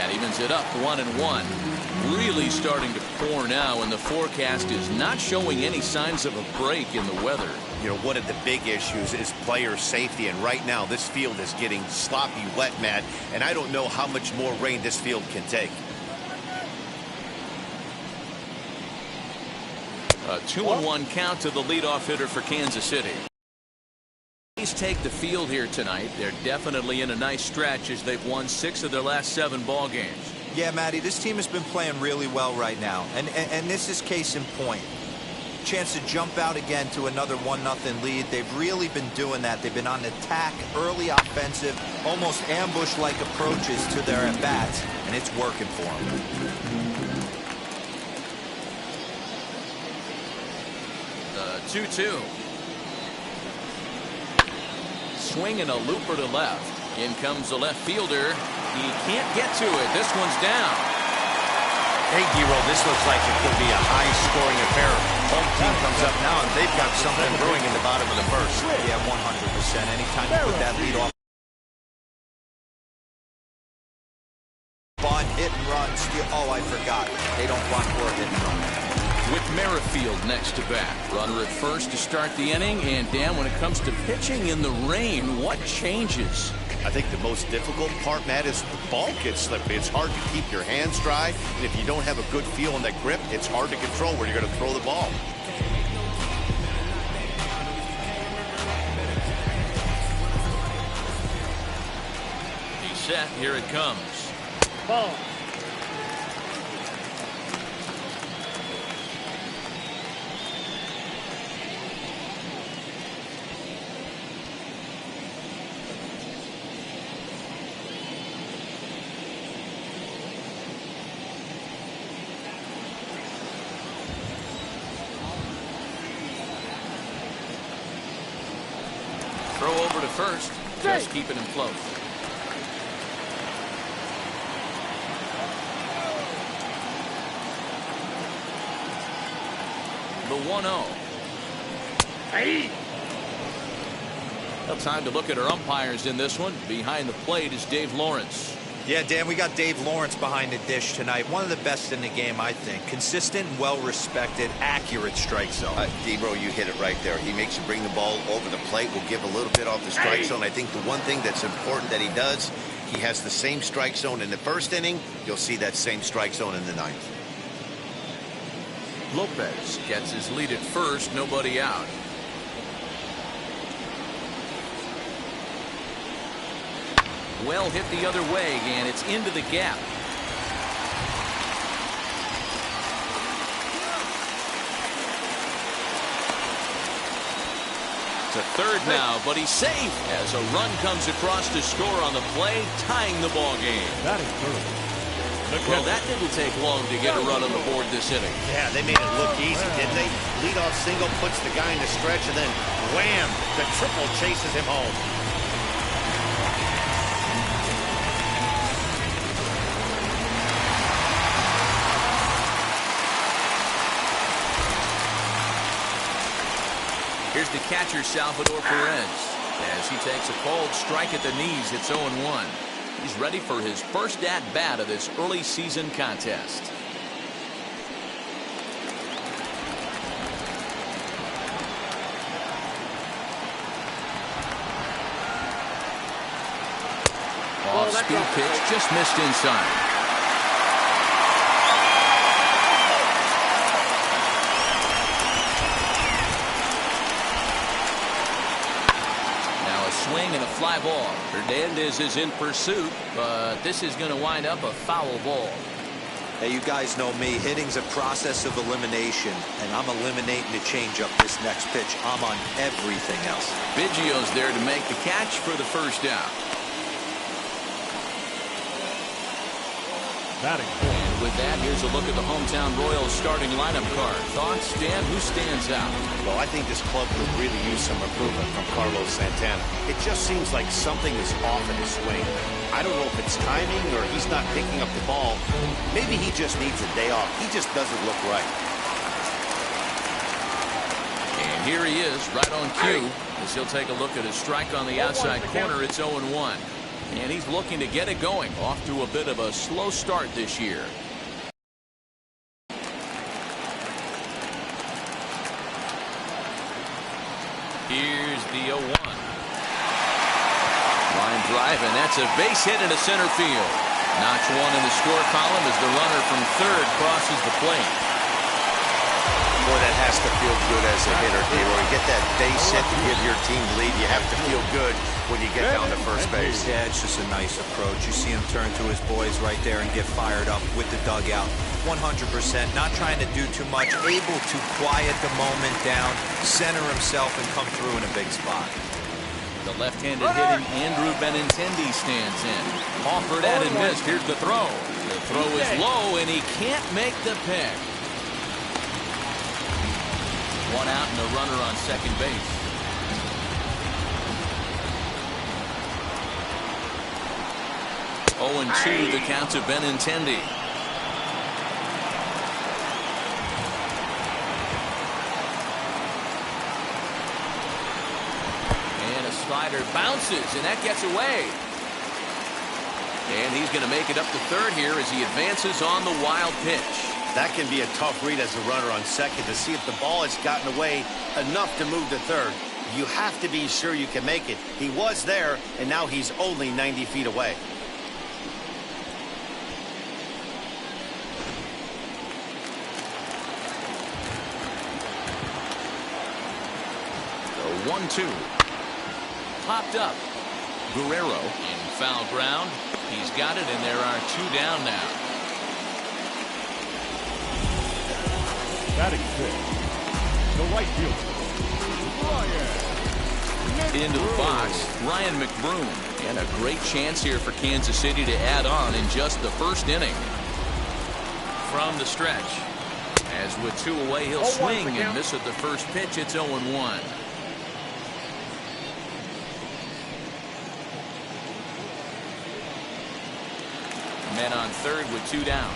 That evens it up 1-1. Really starting to pour now, and the forecast is not showing any signs of a break in the weather. You know, one of the big issues is player safety, and right now this field is getting sloppy wet, Matt, and I don't know how much more rain this field can take. A 2-1 count to the leadoff hitter for Kansas City. Please take the field here tonight. They're definitely in a nice stretch as they've won 6 of their last 7 ball games. Yeah, Matty, this team has been playing really well right now, and this is case in point. Chance to jump out again to another 1-0 lead. They've really been doing that. They've been on attack, early offensive, almost ambush-like approaches to their at-bats, and it's working for them. 2-2. Swing and a looper to left. In comes the left fielder. He can't get to it. This one's down. Hey, D-Roll, this looks like it could be a high-scoring affair. Home team comes up now, and they've got something brewing in the bottom of the first. Yeah, 100%. Anytime you put that lead off. Bunt, hit and run, steal. Oh, I forgot. They don't bunt or hit and run. With Merrifield next to bat. Runner at first to start the inning. And Dan, when it comes to pitching in the rain, what changes? I think the most difficult part, Matt, is the ball gets slippery. It's hard to keep your hands dry, and if you don't have a good feel on that grip, it's hard to control where you're going to throw the ball. He's set. Here it comes. Ball. Throw over to first. Just keeping him close. The 1-0. Hey. Well, time to look at our umpires in this one. Behind the plate is Dave Lawrence. Yeah, Dan, we got Dave Lawrence behind the dish tonight. One of the best in the game, I think. Consistent, well-respected, accurate strike zone. D-Bro, you hit it right there. He makes you bring the ball over the plate. Will give a little bit off the strike zone. I think the one thing that's important that he does, he has the same strike zone in the first inning. You'll see that same strike zone in the 9th. Lopez gets his lead at first. Nobody out. Well hit the other way, and it's into the gap. To third now, but he's safe as a run comes across to score on the play, tying the ball game. That is good. Well, that didn't take long to get a run on the board this inning. Yeah, they made it look easy, didn't they? Leadoff single puts the guy in the stretch, and then wham, the triple chases him home. Here's the catcher, Salvador Perez, as he takes a cold strike at the knees. It's 0-1. He's ready for his first at-bat of this early season contest. Off-speed pitch, just missed inside. Swing and a fly ball. Hernandez is in pursuit, but this is going to wind up a foul ball. Hey, you guys know me. Hitting's a process of elimination, and I'm eliminating the changeup this next pitch. I'm on everything else. Biggio's there to make the catch for the first out. And with that, here's a look at the hometown Royals starting lineup card. Thoughts, Dan? Who stands out? Well, I think this club could really use some improvement from Carlos Santana. It just seems like something is off in his swing. I don't know if it's timing or he's not picking up the ball. Maybe he just needs a day off. He just doesn't look right. And here he is, right on cue, as he'll take a look at his strike on the outside corner. It's 0-1. And he's looking to get it going. Off to a bit of a slow start this year. Here's the 0-1. Line drive, and that's a base hit into center field. Notch one in the score column as the runner from third crosses the plate. Boy, that has to feel good as a hitter, D-Roy. Get that base hit to give your team lead. You have to feel good when you get down to first base. Yeah, it's just a nice approach. You see him turn to his boys right there and get fired up with the dugout. 100%, not trying to do too much, able to quiet the moment down, center himself, and come through in a big spot. The left-handed hitting Andrew Benintendi stands in. Offered at and missed. Here's the throw. The throw is low, and he can't make the pick. One out and a runner on second base. Oh, and 2 the count to Benintendi. And a slider bounces, and that gets away. And he's going to make it up to third here as he advances on the wild pitch. That can be a tough read as a runner on second to see if the ball has gotten away enough to move to third. You have to be sure you can make it. He was there, and now he's only 90 feet away. The 1-2. Popped up. Guerrero in foul ground. He's got it, and there are 2 down now. Batting fifth, the right fielder, Ryan. Into the box, Ryan McBroom. And a great chance here for Kansas City to add on in just the first inning. From the stretch. As with 2 away, he'll swing and miss at the first pitch. It's 0-1. Men on third with 2 down.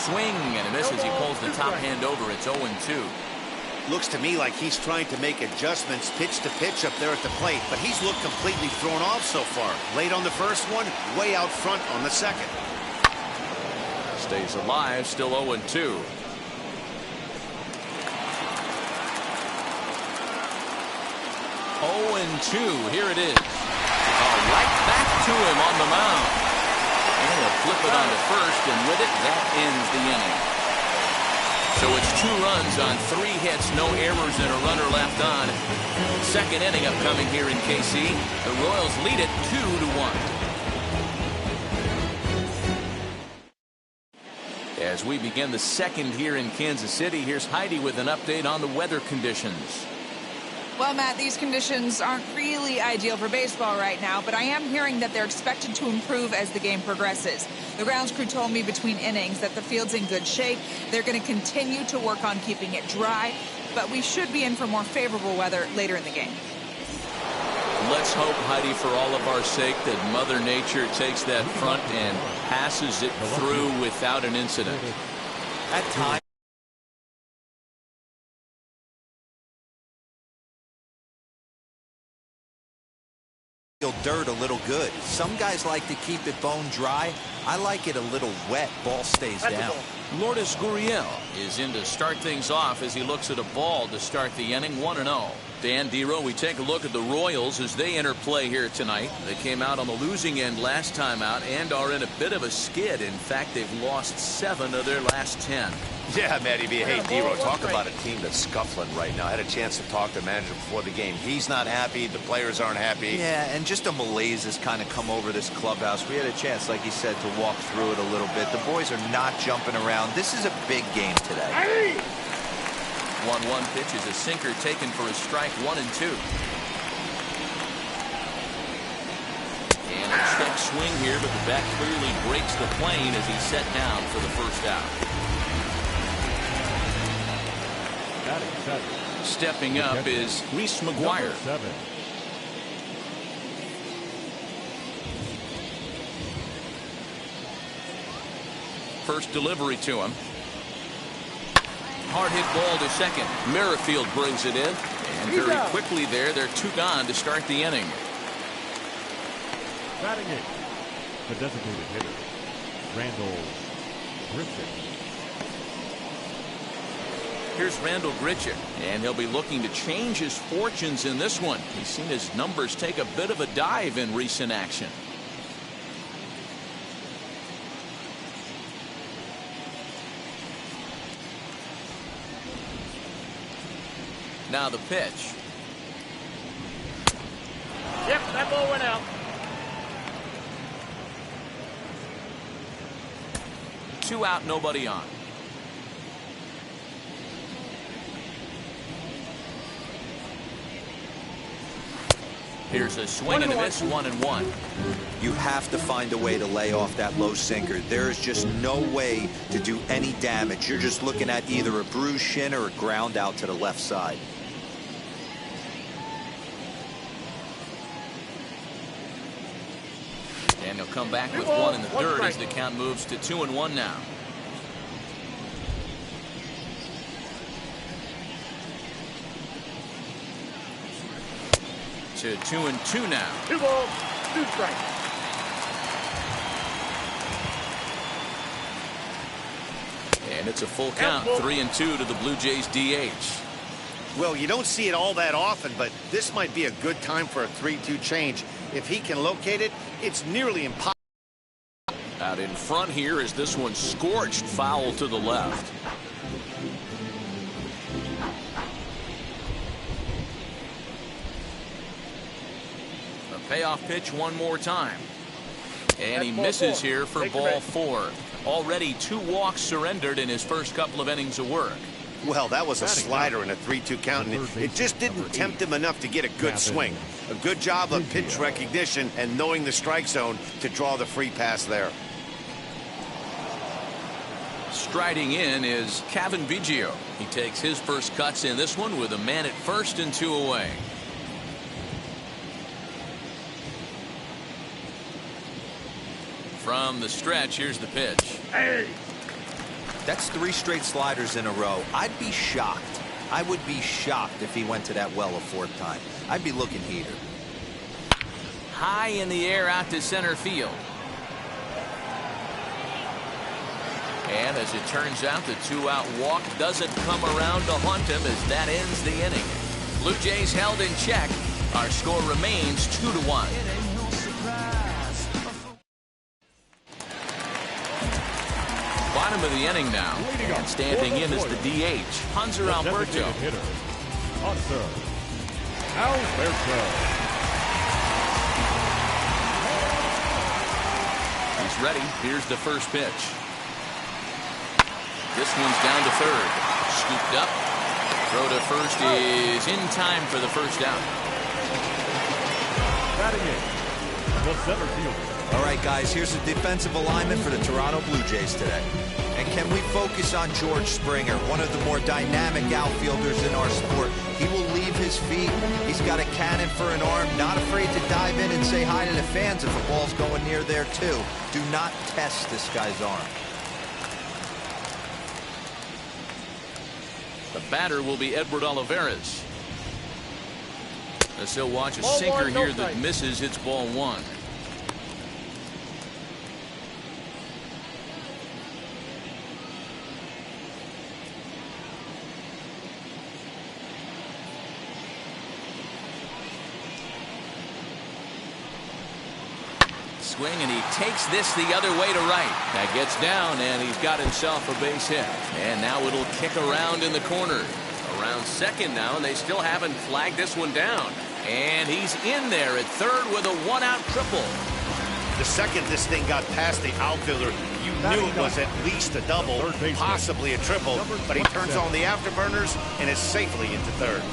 Swing and a miss as he pulls the top hand over. It's 0-2. Looks to me like he's trying to make adjustments pitch to pitch up there at the plate, but he's looked completely thrown off so far. Late on the first one, way out front on the second. Stays alive, still 0-2. Here it is. Right back to him on the mound. And he'll flip it onto first, and with it, that ends the inning. So it's 2 runs on 3 hits, no errors, and a runner left on. Second inning upcoming here in KC. The Royals lead it 2-1. As we begin the second here in Kansas City, here's Heidi with an update on the weather conditions. Well, Matt, these conditions aren't really ideal for baseball right now, but I am hearing that they're expected to improve as the game progresses. The grounds crew told me between innings that the field's in good shape. They're going to continue to work on keeping it dry, but we should be in for more favorable weather later in the game. Let's hope, Heidi, for all of our sake, that Mother Nature takes that front and passes it through without an incident. At times, dirt a little good. Some guys like to keep it bone dry. I like it a little wet. Ball stays down. Lourdes Gurriel is in to start things off as he looks at a ball to start the inning. 1-0. Dan Dero, we take a look at the Royals as they enter play here tonight. They came out on the losing end last time out and are in a bit of a skid. In fact, they've lost 7 of their last 10. Yeah, Matty B. Hey, Dero, talk about a team that's scuffling right now. I had a chance to talk to the manager before the game. He's not happy. The players aren't happy. Yeah, and just a malaise has kind of come over this clubhouse. We had a chance, like you said, to walk through it a little bit. The boys are not jumping around. This is a big game today. 1-1 pitch is a sinker taken for a strike. 1-2. And a check swing here, but the bat clearly breaks the plane as he's set down for the first out. Stepping up is Reese McGuire. First delivery to him. Hard hit ball to second. Merrifield brings it in. And very quickly there, they're 2 gone to start the inning. Batting it, the designated hitter, Randall Griffin. Here's Randall Grichuk, and he'll be looking to change his fortunes in this one. He's seen his numbers take a bit of a dive in recent action. Now the pitch. Yep, that ball went out. 2 out, nobody on. Here's a swing and a miss, 1-1. You have to find a way to lay off that low sinker. There is just no way to do any damage. You're just looking at either a bruised shin or a ground out to the left side. And he'll come back with 1 in the 3rd as the count moves to 2-1 now. To 2-2 now. 2 balls, 2 strikes. And it's a full count, 3-2 to the Blue Jays DH. Well, you don't see it all that often, but this might be a good time for a 3-2 change. If he can locate it, it's nearly impossible. Out in front here is this one scorched foul to the left. A payoff pitch one more time. And he misses here for ball 4. Already 2 walks surrendered in his first couple of innings of work. Well, that was a slider in a 3-2 count, and it just didn't tempt him enough to get a good swing. A good job of pitch recognition and knowing the strike zone to draw the free pass there. Striding in is Kevin Biggio. He takes his first cuts in this one with a man at first and 2 away. From the stretch, here's the pitch. Hey! That's 3 straight sliders in a row. I'd be shocked. I would be shocked if he went to that well a 4th time. I'd be looking heater. High in the air out to center field. And as it turns out, the 2-out walk doesn't come around to haunt him as that ends the inning. Blue Jays held in check. Our score remains 2-1. Bottom of the inning now. And standing in is the DH, Hanser Alberto. Hanser Alberto. He's ready. Here's the first pitch. This one's down to 3rd. Scooped up. Throw to first is in time for the first out. Batting it, the center fielder. All right, guys, here's the defensive alignment for the Toronto Blue Jays today. And can we focus on George Springer, one of the more dynamic outfielders in our sport? He will leave his feet. He's got a cannon for an arm, not afraid to dive in and say hi to the fans if a ball's going near there, too. Do not test this guy's arm. The batter will be Edward Olivares. As he'll watch a sinker here that misses, it's ball 1. Swing, and he takes this the other way to right. That gets down, and he's got himself a base hit. And now it'll kick around in the corner. Around second now, and they still haven't flagged this one down. And he's in there at 3rd with a 1-out triple. The second this thing got past the outfielder, you knew it was at least a double, possibly a triple, but he turns on the afterburners and is safely into 3rd.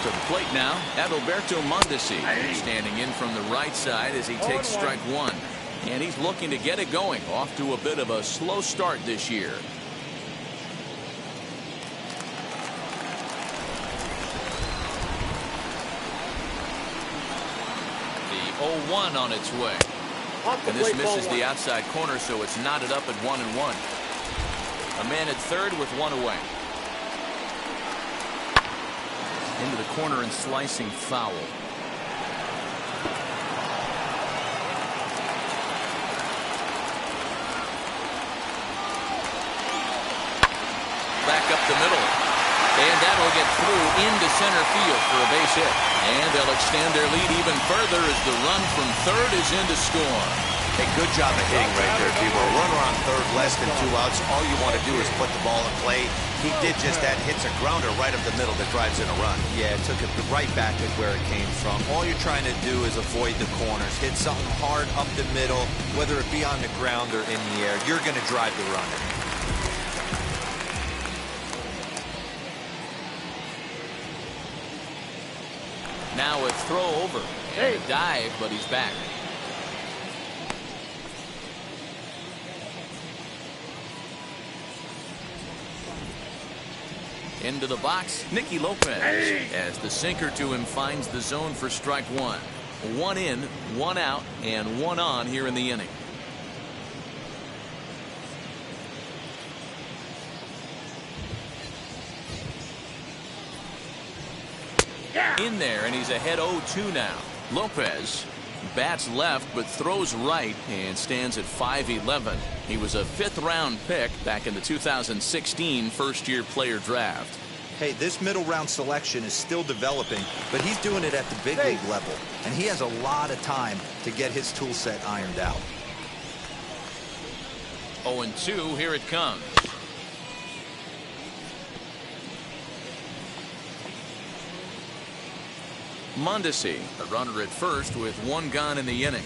To the plate now, Adalberto Mondesi standing in from the right side as he takes strike 1. And he's looking to get it going, off to a bit of a slow start this year. The 1 on its way. And this misses the outside corner, so it's knotted up at 1-1. A man at third with 1 away. Into the corner and slicing foul. Back up the middle. And that'll get through into center field for a base hit. And they'll extend their lead even further as the run from third is in to score. Hey, good job of hitting right there, Timo. Runner on third, less than 2 outs. All you want to do is put the ball in play. He did just that. Hits a grounder right up the middle that drives in a run. Yeah, took it right back at where it came from. All you're trying to do is avoid the corners. Hit something hard up the middle, whether it be on the ground or in the air. You're going to drive the runner. Now a throw over. And a dive, but he's back. Into the box, Nicky Lopez, as the sinker to him finds the zone for strike 1. 1 in, 1 out, and 1 on here in the inning. In there, and he's ahead 0-2 now. Lopez bats left but throws right and stands at 5'11". He was a 5th-round pick back in the 2016 first-year player draft. Hey, this middle round selection is still developing, but he's doing it at the big league level, and he has a lot of time to get his tool set ironed out. 0-2, here it comes. Mondesi, a runner at first with 1 gone in the inning.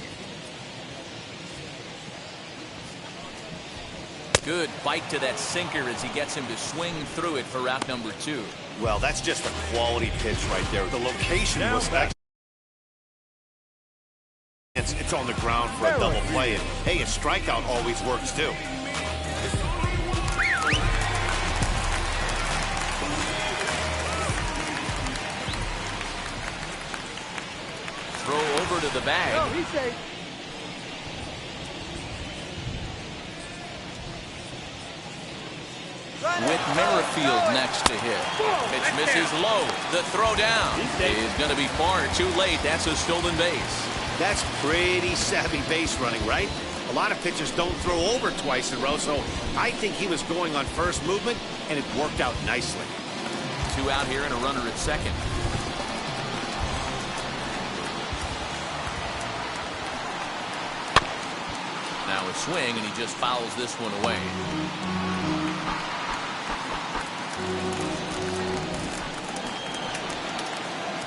Good bite to that sinker as he gets him to swing through it for out number 2. Well, that's just a quality pitch right there. The location was excellent. It's on the ground for a double play, and hey, a strikeout always works too. Throw over to the bag. No, he's safe. With Merrifield next to hit. Pitch misses low. The throw down is going to be far too late. That's a stolen base. That's pretty savvy base running, right? A lot of pitchers don't throw over twice in a row, so I think he was going on first movement, and it worked out nicely. 2 out here and a runner at second. Now a swing, and he just fouls this one away.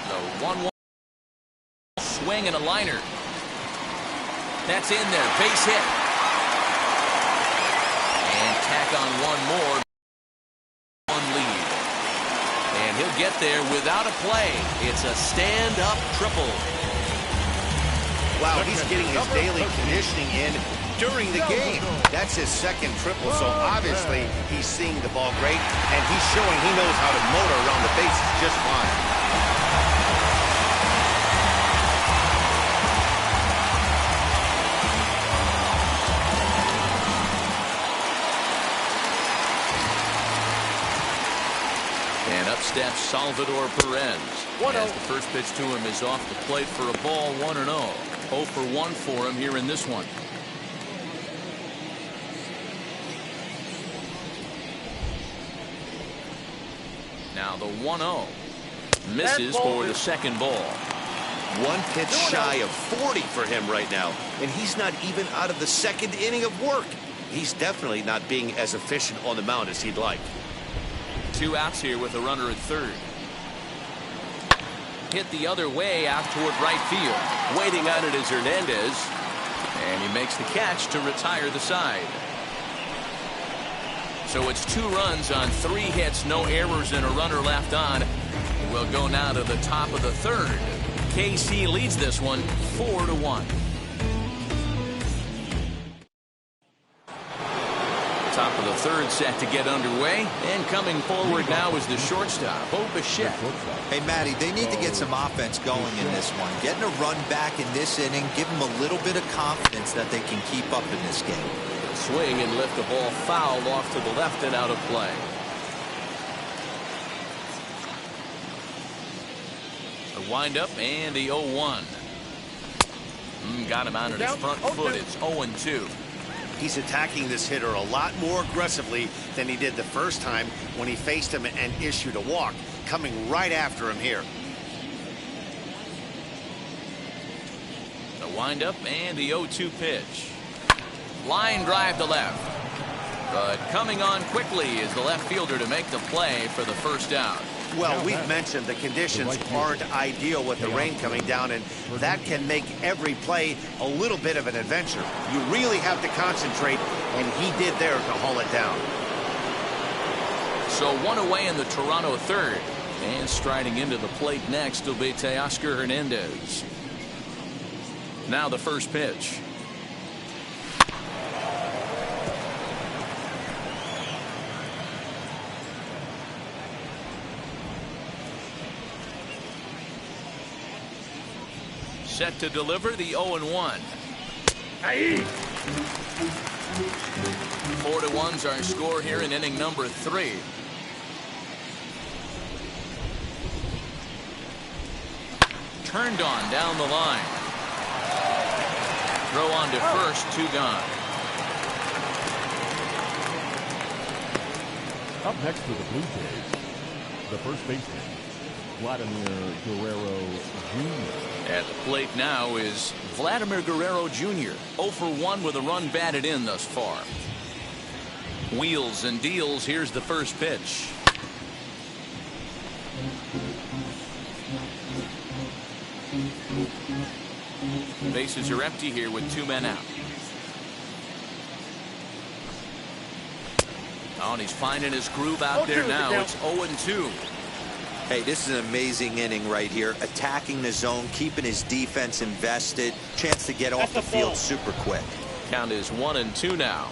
The 1-1 swing and a liner. That's in there. Base hit. And tack on 1 more. 1 lead. And he'll get there without a play. It's a stand-up triple. Wow, he's getting his daily conditioning in during the game. That's his 2nd triple, so obviously he's seeing the ball great, and he's showing he knows how to motor around the bases just fine. And up steps Salvador Perez. As the first pitch to him is off the plate for a ball, 1-0. 0 for 1 for him here in this one. Now the 1-0 misses for the 2nd ball. 1 pitch shy of 40 for him right now, and he's not even out of the 2nd inning of work. He's definitely not being as efficient on the mound as he'd like. 2 outs here with a runner at third. Hit the other way out toward right field. Waiting on it is Hernandez, and he makes the catch to retire the side. So it's 2 runs on 3 hits, no errors, and a runner left on. We'll go now to the top of the 3rd. KC leads this one 4-1. Top of the third set to get underway, and coming forward now is the shortstop, Bichette. Hey, Matty, they need to get some offense going in this one. Getting a run back in this inning, give them a little bit of confidence that they can keep up in this game. Swing and lift the ball foul off to the left and out of play. The windup and the 0-1. Got him out on his front foot. It's 0-2. He's attacking this hitter a lot more aggressively than he did the first time when he faced him and issued a walk. Coming right after him here. The windup and the 0-2 pitch. Line drive to left. But coming on quickly is the left fielder to make the play for the first out. Well, we've mentioned the conditions aren't ideal with the rain coming down, and that can make every play a little bit of an adventure. You really have to concentrate, and he did there to haul it down. So one away in the Toronto third. And striding into the plate next will be Teoscar Hernandez. Now the first pitch. Set to deliver the 0-1. 4-1's our score here in inning number 3. Turned on down the line. Throw on to first, 2 gone. Up next for the Blue Jays, the first baseman, Vladimir Guerrero Jr. At the plate now is Vladimir Guerrero Jr. 0 for 1 with a run batted in thus far. Wheels and deals. Here's the first pitch. Bases are empty here with 2 men out. Oh, and he's finding his groove out there now. It's 0-2. Hey, this is an amazing inning right here. Attacking the zone, keeping his defense invested. Chance to get off the field super quick. Count is 1-2 now.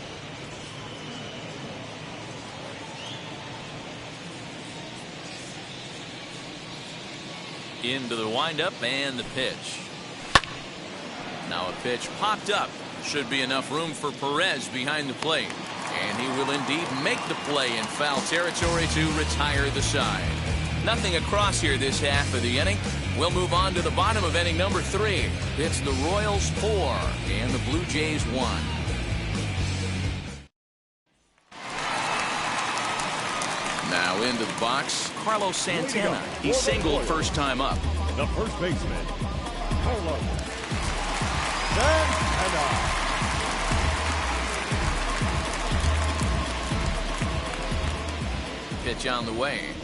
Into the windup and the pitch. Now a pitch popped up. Should be enough room for Perez behind the plate. And he will indeed make the play in foul territory to retire the side. Nothing across here this half of the inning. We'll move on to the bottom of inning number 3. It's the Royals 4 and the Blue Jays 1. Now into the box, Carlos Santana. He singled first time up. The first baseman, Carlos Santana. Pitch on the way.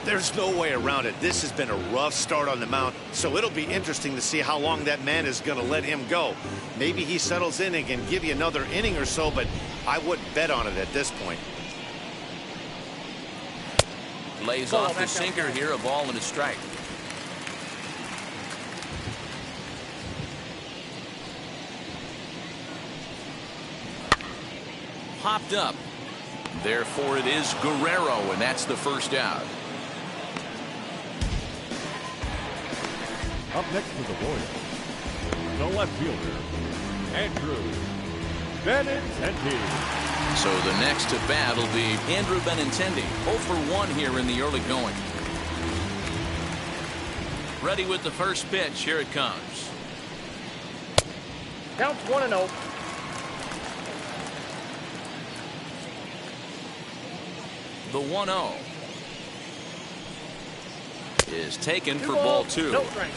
There's no way around it. This has been a rough start on the mound, so it'll be interesting to see how long that man is going to let him go. Maybe he settles in and can give you another inning or so, but I wouldn't bet on it at this point. Lays off the sinker here, a ball and a strike. Popped up. Therefore, it is Guerrero, and that's the first out. Up next for the Royals, the left fielder, Andrew Benintendi. So the next to bat will be Andrew Benintendi. 0 for 1 here in the early going. Ready with the first pitch. Here it comes. Counts 1-0. The 1-0 is taken for ball 2. No strike.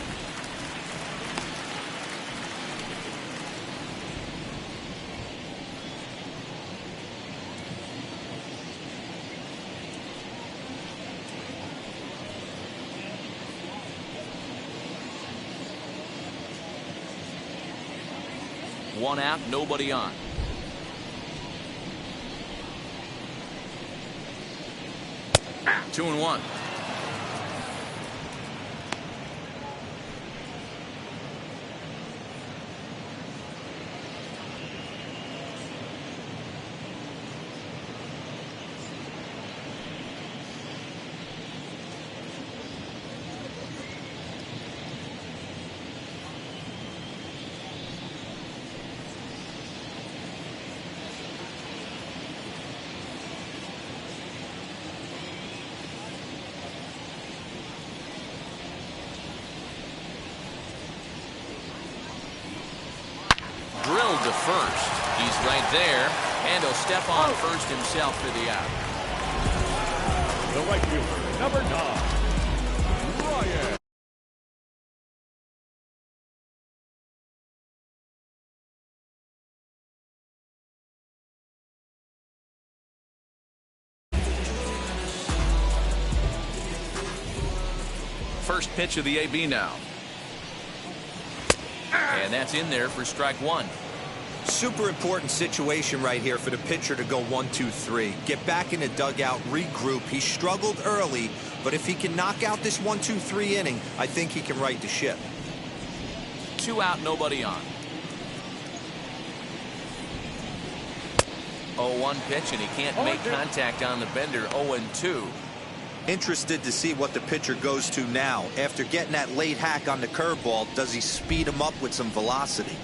One out, nobody on. Two and one. field to first. He's right there, and he'll step on first himself for the out. The right fielder, number 9, Ryan. First pitch of the AB now. And that's in there for strike 1. Super important situation right here for the pitcher to go 1-2-3. Get back in the dugout, regroup. He struggled early, but if he can knock out this 1-2-3 inning, I think he can right the ship. 2 out, nobody on. 0-1 pitch, and he can't make contact on the bender. 0-2. Interested to see what the pitcher goes to now. After getting that late hack on the curveball, does he speed him up with some velocity?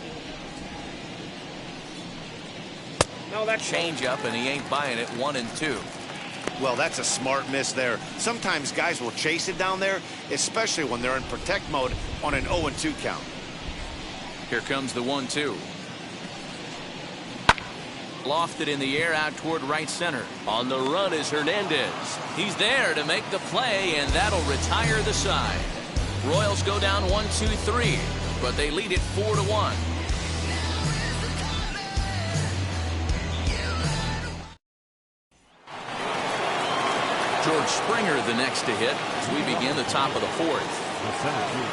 No, that's Change up, and he ain't buying it. 1-2. Well, that's a smart miss there. Sometimes guys will chase it down there, especially when they're in protect mode on an 0-2 count. Here comes the 1-2. Lofted in the air out toward right center. On the run is Hernandez. He's there to make the play, and that'll retire the side. Royals go down 1-2-3, but they lead it 4-1. George Springer the next to hit as we begin the top of the 4th. The center fielder,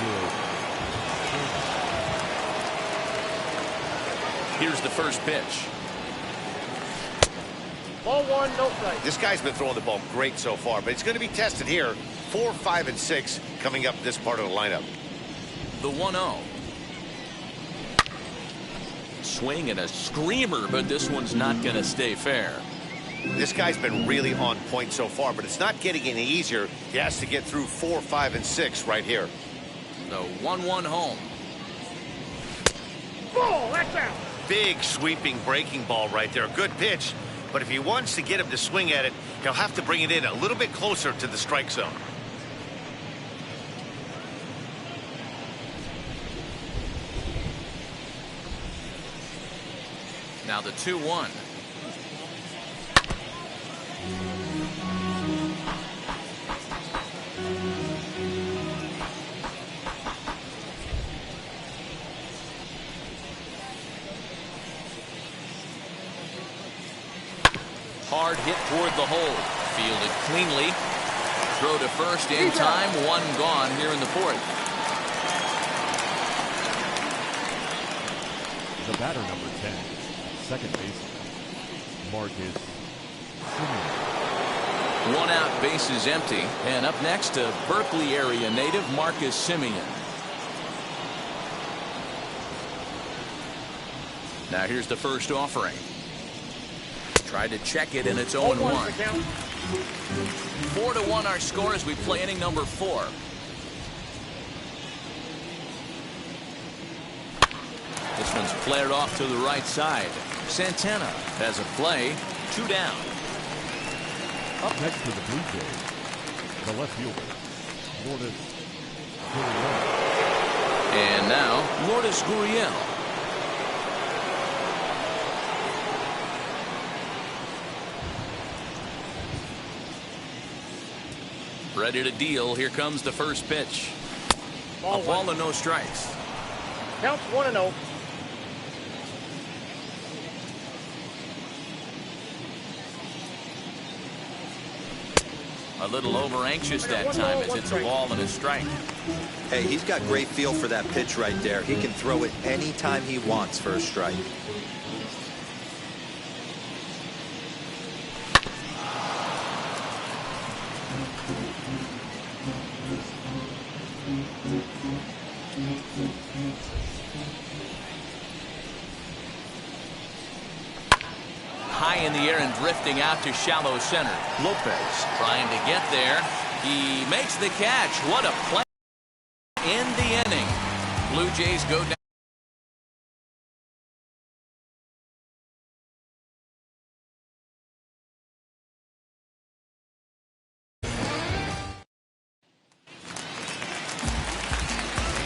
George. Here's the first pitch. ball 1, no strike. This guy's been throwing the ball great so far, but it's going to be tested here. 4, 5, and 6 coming up this part of the lineup. The 1-0. Swing and a screamer, but this one's not going to stay fair. This guy's been really on point so far, but it's not getting any easier. He has to get through 4, 5, and 6 right here. The 1-1 home. Ball, that's out. Big sweeping breaking ball right there. Good pitch, but if he wants to get him to swing at it, he'll have to bring it in a little bit closer to the strike zone. Now the 2-1. Hard hit toward the hole. Fielded cleanly. Throw to first in time. 1 gone here in the 4th. The batter, number 10, second baseman, Marcus Simeon. 1 out, bases empty. And up next, a Berkeley area native, Marcus Simeon. Now here's the first offering. Tried to check it, and it's 0-1. 4-1 our score as we play inning number 4. This one's flared off to the right side. Santana has a play. 2 down. Up next to the Blue Jays, the left fielder, Lourdes Gurriel. And now, Lourdes Gurriel. Ready to deal. Here comes the first pitch. A ball and no strikes. Counts 1-0. A little over anxious that time as it's a ball and a strike. Hey, he's got great feel for that pitch right there. He can throw it anytime he wants for a strike. High in the air and drifting out to shallow center. Lopez trying to get there. He makes the catch. What a play in the inning. Blue Jays go down.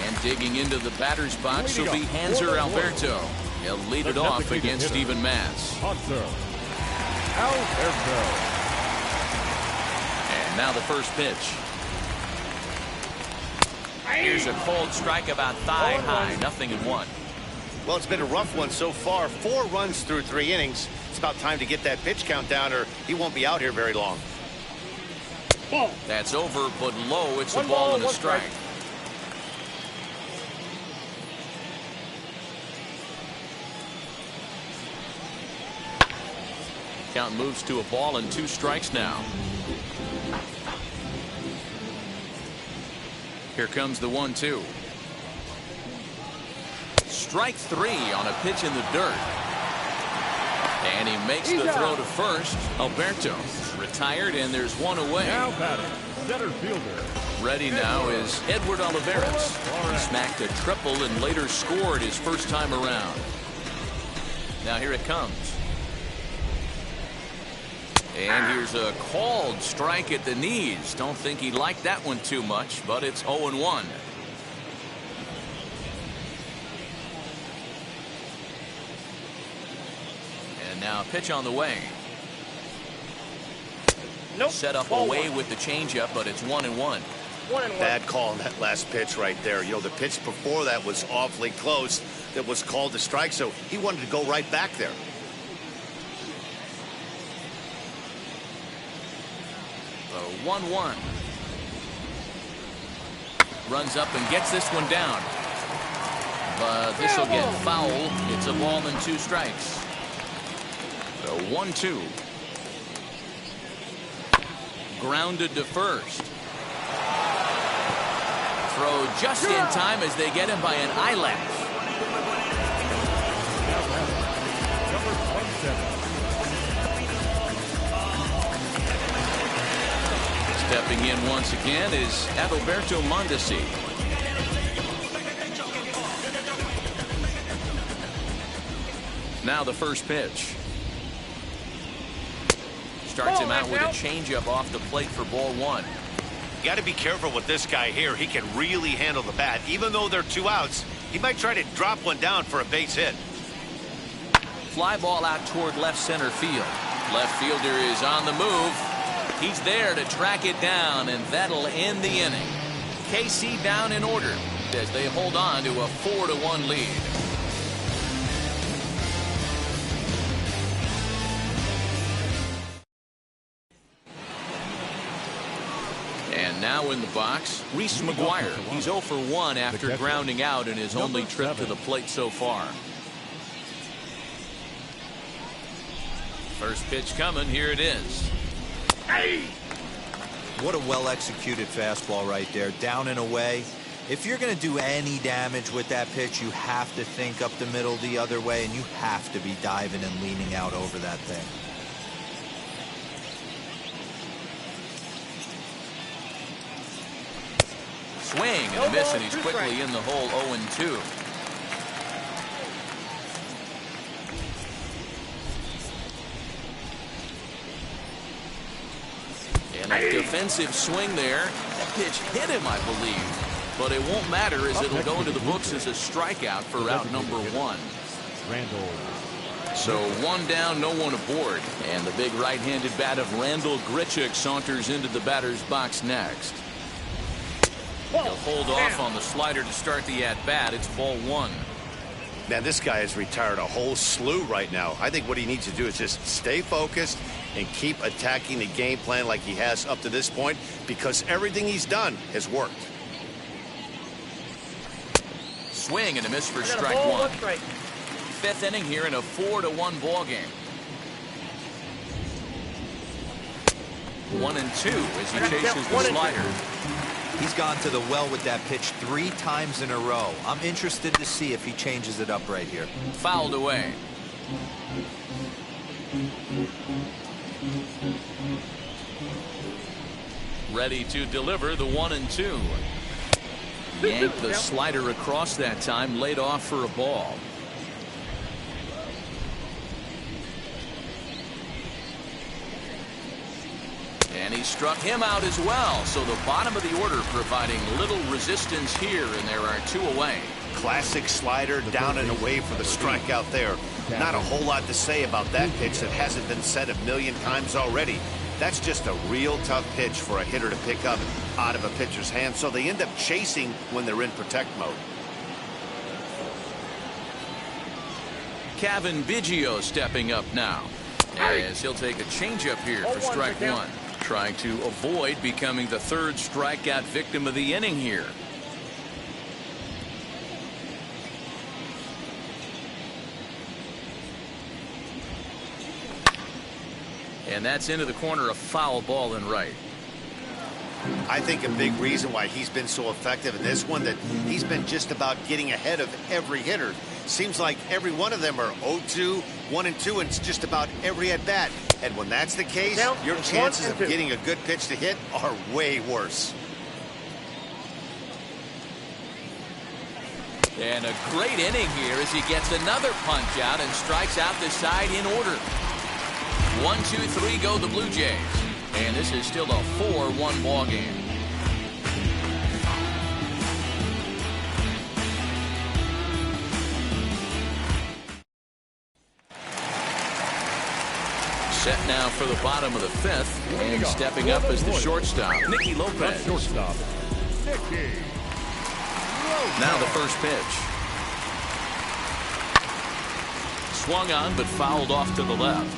And Digging into the batter's box will be Hanser Alberto. He'll lead it off against Steven Matz. Hanser Alberto. And now the first pitch. Here's a cold strike about thigh high. 0-1. Well, it's been a rough one so far. 4 runs through 3 innings. It's about time to get that pitch count down, or he won't be out here very long. That's over, but low. It's a ball and a strike. Count moves to a ball and 2 strikes now. Here comes the 1-2. Strike 3 on a pitch in the dirt. And he makes the throw to first. Alberto retired, and there's 1 away. Now batting, center fielder. Ready now is Edward Olivares. He smacked a triple and later scored his first time around. Now here it comes. And here's a called strike at the knees. Don't think he liked that one too much, but it's 0-1. And now a pitch on the way. Set up away with the changeup, but it's 1-1. Bad call on that last pitch right there. You know, the pitch before that was awfully close. That was called a strike, so he wanted to go right back there. So 1-1. Runs up and gets this one down. But this will get foul. It's a ball and 2 strikes. So 1-2. Grounded to first. Throw just in time as they get him by an eyelash. Number 27. Stepping in once again is Adalberto Mondesi. Now the first pitch. Starts him out with a changeup off the plate for ball 1. You got to be careful with this guy here. He can really handle the bat. Even though they're 2 outs, he might try to drop one down for a base hit. Fly ball out toward left center field. Left fielder is on the move. He's there to track it down, and that'll end the inning. KC down in order as they hold on to a 4-1 lead. And now in the box, Reese McGuire. He's 0 for 1 after grounding out in his only trip to the plate so far. First pitch coming. Here it is. What a well-executed fastball right there. Down and away. If you're going to do any damage with that pitch, you have to think up the middle the other way, and you have to be diving and leaning out over that thing. Swing and a miss, and he's quickly in the hole. 0-2. And a defensive swing there. That pitch hit him, I believe. But it won't matter as it'll go into the books as a strikeout for out number 1. So 1 down, no one aboard. And the big right-handed bat of Randall Grichuk saunters into the batter's box next. He'll hold off on the slider to start the at-bat. It's ball 1. Man, this guy has retired a whole slew right now. I think what he needs to do is just stay focused and keep attacking the game plan like he has up to this point, because everything he's done has worked. Swing and a miss for strike 1. 5th inning here in a 4-1 ball game. 1-2 as he chases the slider. He's gone to the well with that pitch 3 times in a row. I'm interested to see if he changes it up right here. Fouled away. Ready to deliver the 1-2. Yanked the slider across that time, laid off for a ball. And And he struck him out as well. So the bottom of the order providing little resistance here, and there are 2 away. Classic slider down and away for the strikeout there. Not a whole lot to say about that pitch that hasn't been said a million times already. That's just a real tough pitch for a hitter to pick up out of a pitcher's hand, so they end up chasing when they're in protect mode. Kevin Biggio stepping up now, as he'll take a changeup here for strike 1, trying to avoid becoming the 3rd strikeout victim of the inning here. And that's into the corner, a foul ball and right. I think a big reason why he's been so effective in this one, that he's been just about getting ahead of every hitter. Seems like every one of them are 0-2, 1-2, and it's just about every at bat. And when that's the case, your chances of getting a good pitch to hit are way worse. And a great inning here as he gets another punch out and strikes out the side in order. 1, 2, 3 go the Blue Jays. And this is still a 4-1 ball game. Set now for the bottom of the 5th, and stepping up as the shortstop, Nicky Lopez. Shortstop, Nicky. Now the first pitch. Swung on, but fouled off to the left.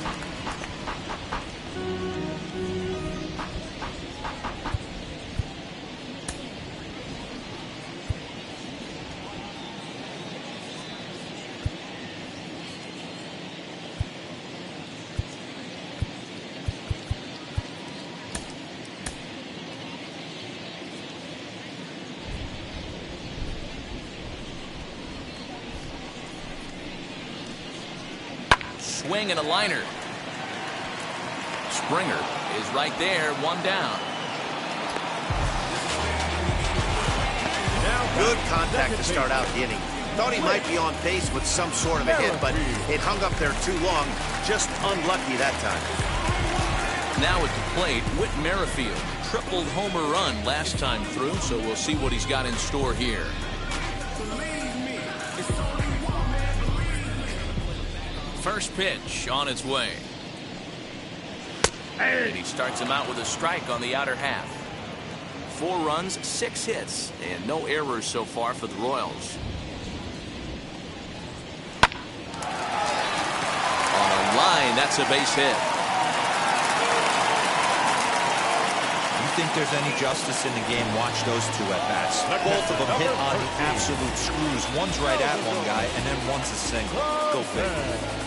Swing and a liner. Springer is right there, 1 down. Good contact to start out the inning. Thought he might be on base with some sort of a hit, but it hung up there too long. Just unlucky that time. Now at the plate, Whit Merrifield. Tripled homer run last time through, so we'll see what he's got in store here. First pitch on its way. And he starts him out with a strike on the outer half. 4 runs, 6 hits, and no errors so far for the Royals. On a line, that's a base hit. You think there's any justice in the game? Watch those 2 at-bats. Both of them hit on the absolute screws. One's right at one guy, and then one's a single. Go figure.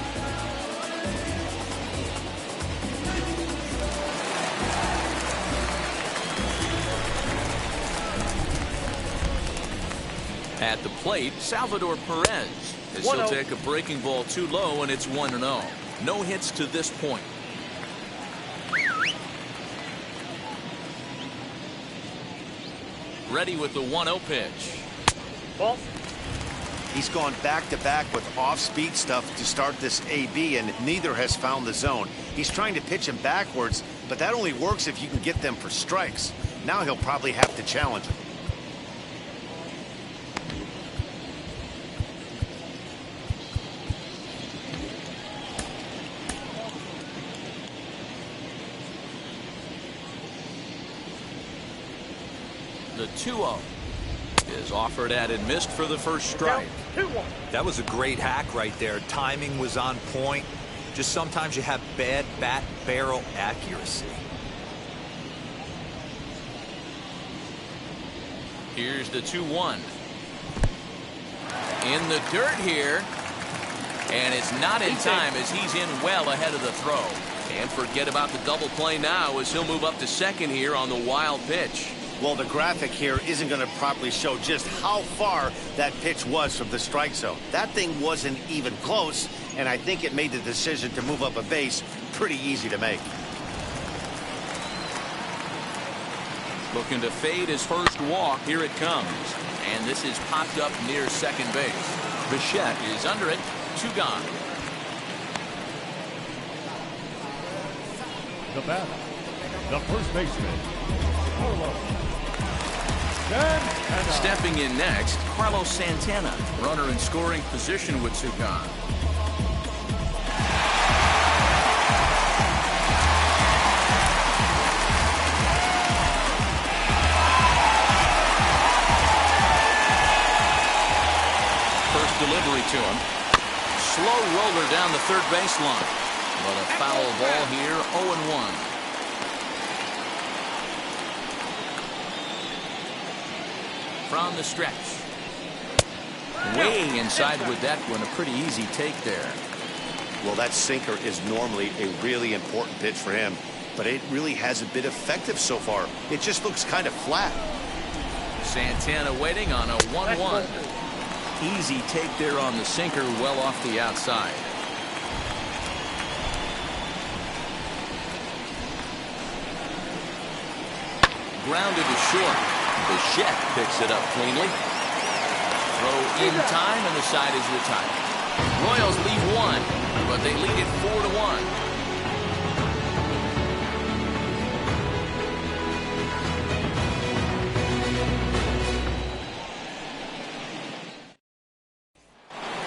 At the plate, Salvador Perez, as he'll take a breaking ball too low, and it's 1-0. No hits to this point. Ready with the 1-0 pitch. Ball. He's gone back-to-back with off-speed stuff to start this AB, and neither has found the zone. He's trying to pitch him backwards, but that only works if you can get them for strikes. Now he'll probably have to challenge him. The 2-0 is offered at and missed for the first strike. 2-1. That was a great hack right there. Timing was on point. Just sometimes you have bad bat barrel accuracy. Here's the 2-1. In the dirt here. And it's not in time as he's in well ahead of the throw. And forget about the double play now as he'll move up to second here on the wild pitch. Well, the graphic here isn't going to properly show just how far that pitch was from the strike zone. That thing wasn't even close, and I think it made the decision to move up a base pretty easy to make. Looking to fade his first walk. Here it comes. And this is popped up near second base. Bichette is under it. 2 gone. The batter, the first baseman, Carlos Santana. Stepping in next, Carlos Santana, runner in scoring position with Sukan. First delivery to him. Slow roller down the third baseline. But a foul ball here, 0-1. From the stretch. Way inside with that one. A pretty easy take there. Well, that sinker is normally a really important pitch for him, but it really hasn't been effective so far. It just looks kind of flat. Santana waiting on a 1-1. Easy take there on the sinker, well off the outside. Grounded to short. Bichette picks it up cleanly. Throw in time, and the side is retired. Royals leave one, but they lead it 4-1.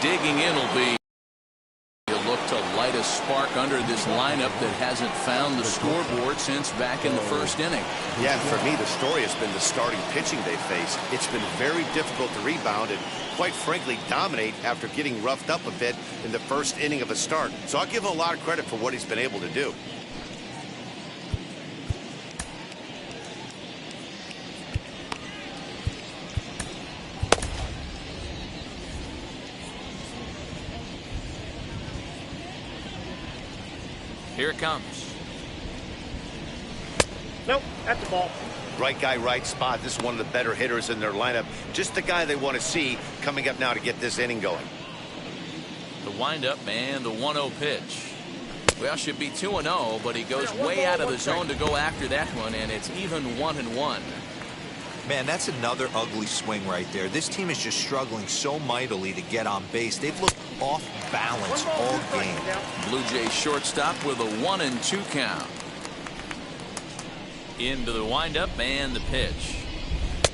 Digging in will be a look to light a spark under this lineup that hasn't found the scoreboard since back in the first inning. Yeah, for me, the story has been the starting pitching they face. It's been very difficult to rebound and, quite frankly, dominate after getting roughed up a bit in the first inning of a start. So I'll give him a lot of credit for what he's been able to do. Here it comes. Nope, that's the ball. Right guy, right spot. This is one of the better hitters in their lineup. Just the guy they want to see coming up now to get this inning going. The windup and the 1-0 pitch. Well, should be 2-0, but he goes way out of the zone to go after that one, and it's even 1-1. Man, that's another ugly swing right there. This team is just struggling so mightily to get on base. They've looked off balance all game. Blue Jays shortstop with a 1-2 count. Into the windup and the pitch.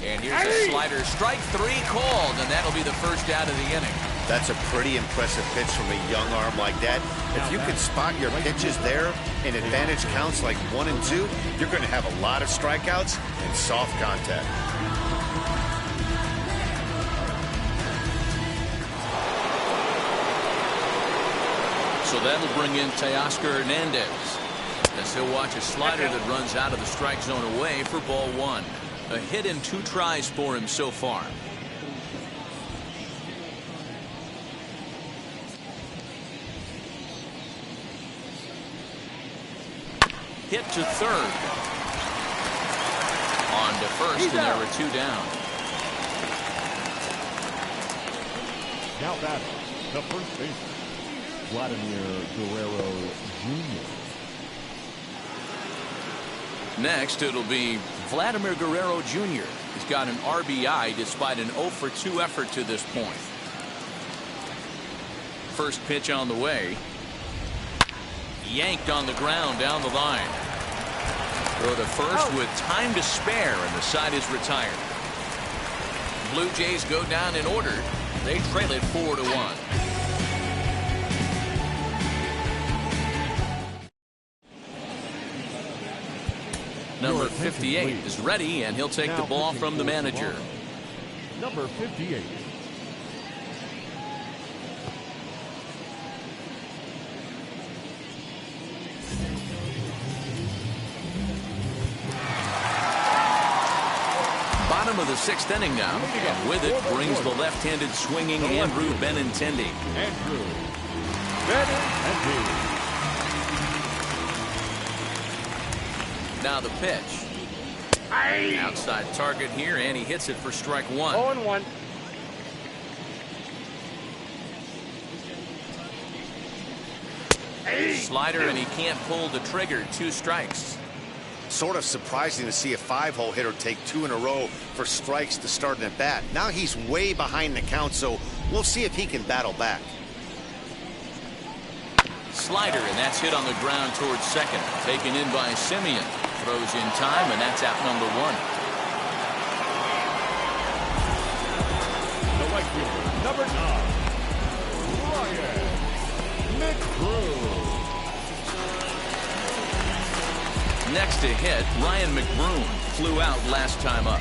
And here's a slider. Strike three called, and that'll be the first out of the inning. That's a pretty impressive pitch from a young arm like that. If you can spot your pitches there and advantage counts like 1 and 2, you're going to have a lot of strikeouts and soft contact. So that'll bring in Teoscar Hernandez, as he'll watch a slider that runs out of the strike zone away for ball 1. A hit and 2 tries for him so far. Hit to third. On to first, and there are 2 down. Now batting, the first baseman, Vladimir Guerrero Jr. Next, it'll be Vladimir Guerrero Jr. He's got an RBI despite an 0-for-2 effort to this point. First pitch on the way. Yanked on the ground down the line. Throw to first with time to spare, and the side is retired. Blue Jays go down in order. They trail it 4-1. Number 58 is ready, and he'll take the ball from the manager. Number 58. Bottom of the 6th inning now, and with it brings the left-handed swinging Andrew Benintendi. Andrew Benintendi. Now the pitch. Outside target here, and he hits it for strike 1. 0-1. Slider, and he can't pull the trigger. 2 strikes. Sort of surprising to see a 5-hole hitter take 2 in a row for strikes to start an at-bat. Now he's way behind the count, so we'll see if he can battle back. Slider, and that's hit on the ground towards second. Taken in by Simeon. throws in time, and that's out number one. The right fielder, number 9, Ryan McBroom. Next to hit, Ryan McBroom flew out last time up.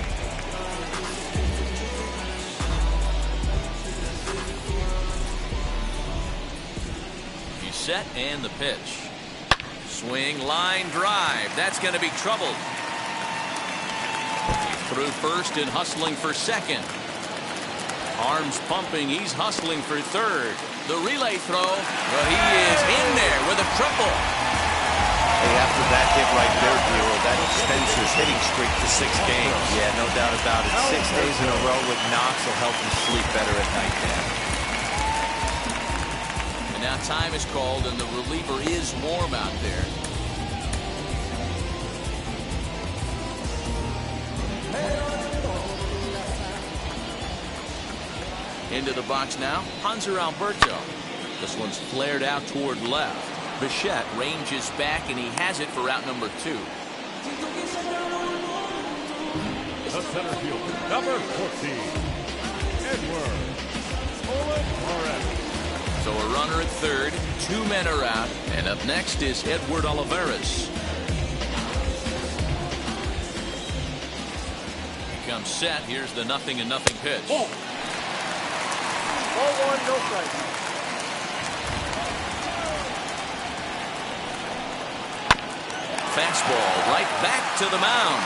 He's set, and the pitch. Swing, line drive. That's going to be trouble. He threw first and hustling for second. Arms pumping. He's hustling for third. The relay throw. Well, he is in there with a triple. Hey, after that hit right there, Bureau, that extends his hitting streak to 6 games. Yeah, no doubt about it. 6 days in a row with knocks will help him sleep better at night, Dan. And now time is called, and the reliever is warm out there. Into the box now, Hanser Alberto. This one's flared out toward left. Bichette ranges back, and he has it for out number 2. The center fielder, number 14, Edward Olivares. So a runner at third, 2 men are out, and up next is Edward Olivares. He comes set. Here's the 0-0 pitch. Ball 1, no strike. Fastball right back to the mound.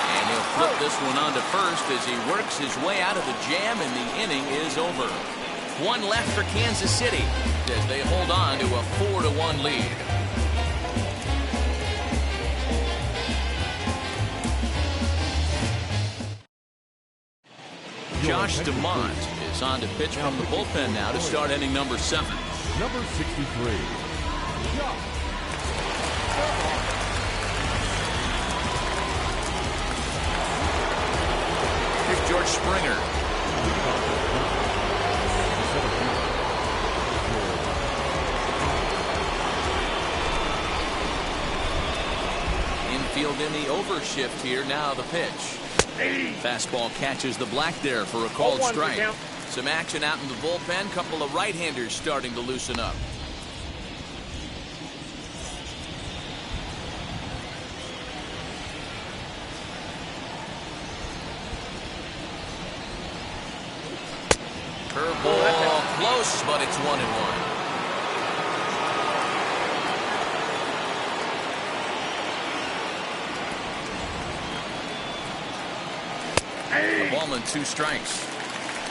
And he'll flip this one onto first as he works his way out of the jam, and the inning is over. 1 left for Kansas City as they hold on to a 4-1 lead. Josh DeMont is on to pitch from the bullpen now to start inning number 7. Number 63, Josh. Here's George Springer. Infield in the overshift here. Now the pitch. Fastball catches the black there for a called strike. Some action out in the bullpen. Couple of right-handers starting to loosen up. Curveball close, but it's 1-1. A ball and 2 strikes.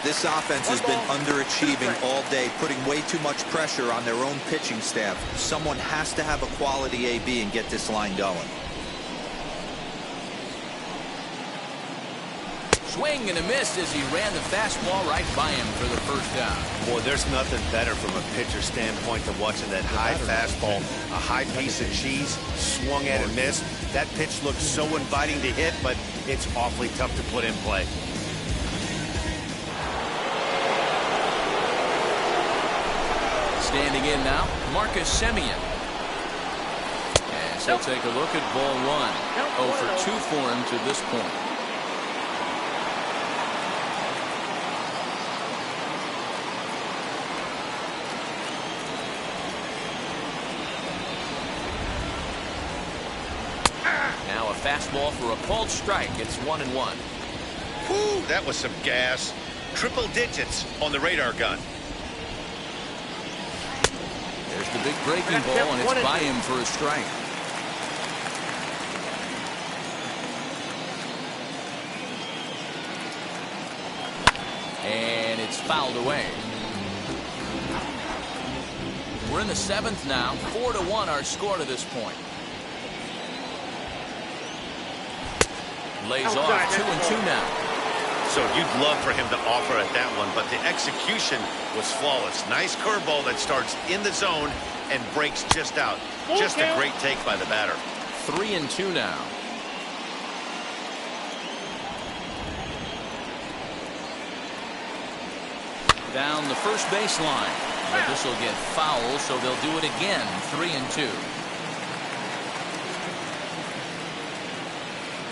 This offense has been underachieving all day, putting way too much pressure on their own pitching staff. Someone has to have a quality AB and get this line going. Swing and a miss as he ran the fastball right by him for the first down. Boy, there's nothing better from a pitcher standpoint than watching that high fastball, a high piece of cheese, swung at and missed. That pitch looks so inviting to hit, but it's awfully tough to put in play. Standing in now, Marcus Semien. As he'll take a look at ball 1. 0 for 2 for him to this point. Now a fastball for a called strike. It's 1-1. Whew, that was some gas. Triple digits on the radar gun. There's the big breaking ball, and it's by him for a strike. And it's fouled away. We're in the 7th now. 4-1 our score to this point. Lays off 2-2 now. So you'd love for him to offer at that one, but the execution was flawless. Nice curveball that starts in the zone and breaks just out. Just a great take by the batter. 3-2 now. Down the first baseline, but this will get foul, so they'll do it again. 3-2.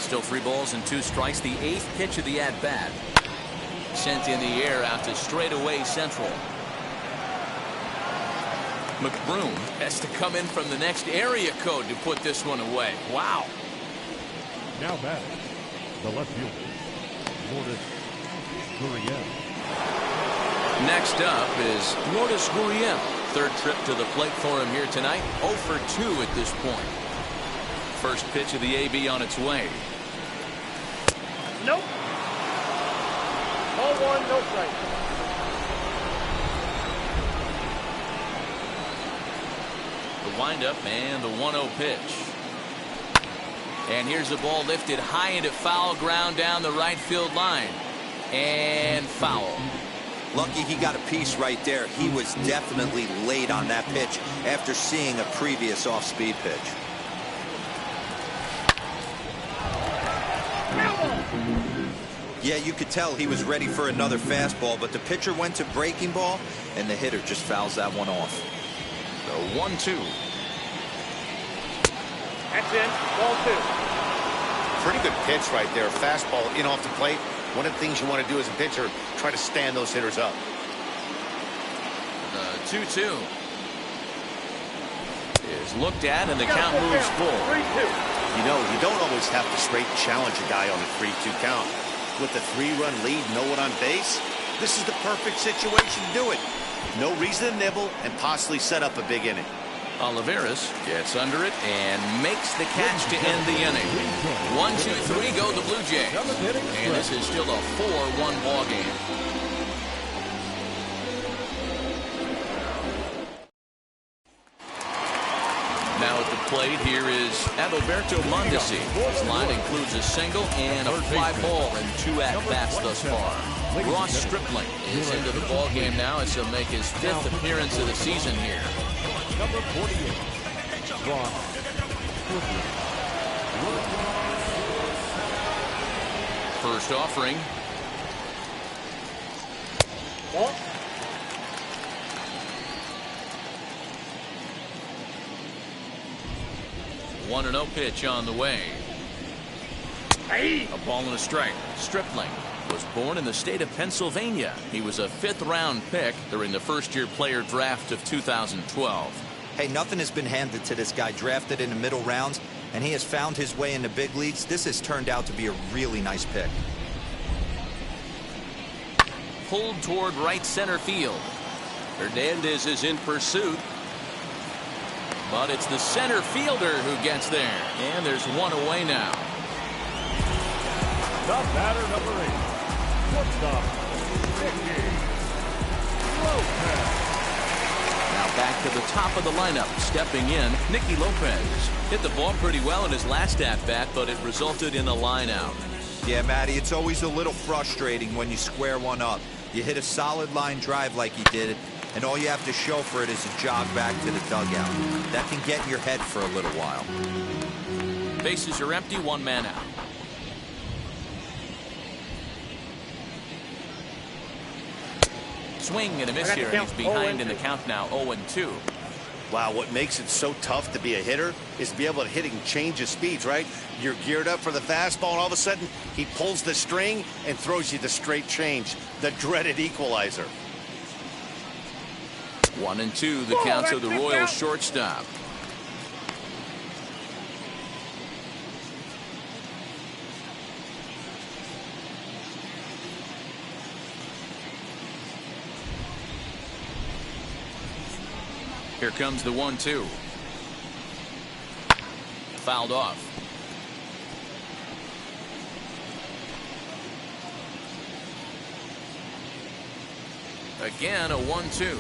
Still 3 balls and 2 strikes. The 8th pitch of the at-bat. Sent in the air out to straightaway central. McBroom has to come in from the next area code to put this one away. Wow. Now batting, the left fielder, Lourdes Gurriel. Next up is Lourdes Gurriel. 3rd trip to the plate for him here tonight. 0 for 2 at this point. First pitch of the AB on its way. Nope. Ball 1, no strike. The windup and the 1-0 pitch. And here's the ball lifted high into foul ground down the right field line. And foul. Lucky he got a piece right there. He was definitely late on that pitch after seeing a previous off-speed pitch. Yeah, you could tell he was ready for another fastball, but the pitcher went to breaking ball, and the hitter just fouls that one off. The 1-2. That's in. Ball 2. Pretty good pitch right there. Fastball in off the plate. One of the things you want to do as a pitcher, try to stand those hitters up. The 2-2 is looked at, and the count moves full. 3-2. You know, you don't always have to straight challenge a guy on a 3-2 count. With a 3-run lead, no one on base, this is the perfect situation to do it. No reason to nibble and possibly set up a big inning. Olivares gets under it and makes the catch to end the inning. 1-2-3 go the Blue Jays. And this is still a 4-1 ball game. Now at the plate, here is Adalberto Mondesi. His line includes a single and a fly ball and 2 at-bats thus far. Ross Stripling is into the ball game now as he'll make his 5th appearance of the season here. Number 48, Ross Stripling. First offering. Ball. 1-0 pitch on the way. Hey. A ball and a strike. Stripling was born in the state of Pennsylvania. He was a 5th-round pick during the first-year player draft of 2012. Hey, nothing has been handed to this guy. Drafted in the middle rounds, and he has found his way in the big leagues. This has turned out to be a really nice pick. Pulled toward right center field. Hernandez is in pursuit. But it's the center fielder who gets there. And there's one away now. The batter, number 8, shortstop, Nicky Lopez. Now back to the top of the lineup. Stepping in, Nicky Lopez. Hit the ball pretty well in his last at-bat, but it resulted in a line out. Yeah, Matty, it's always a little frustrating when you square one up. You hit a solid line drive like he did, and all you have to show for it is a jog back to the dugout. That can get in your head for a little while. Bases are empty, 1 man out. Swing and a miss here, and he's behind in the count now, 0-2. Wow, what makes it so tough to be a hitter is to be able to hit and change his speeds, right? You're geared up for the fastball, and all of a sudden, he pulls the string and throws you the straight change, the dreaded equalizer. 1-2, the count to the Royals shortstop. Here comes the 1-2. Fouled off. Again, a 1-2.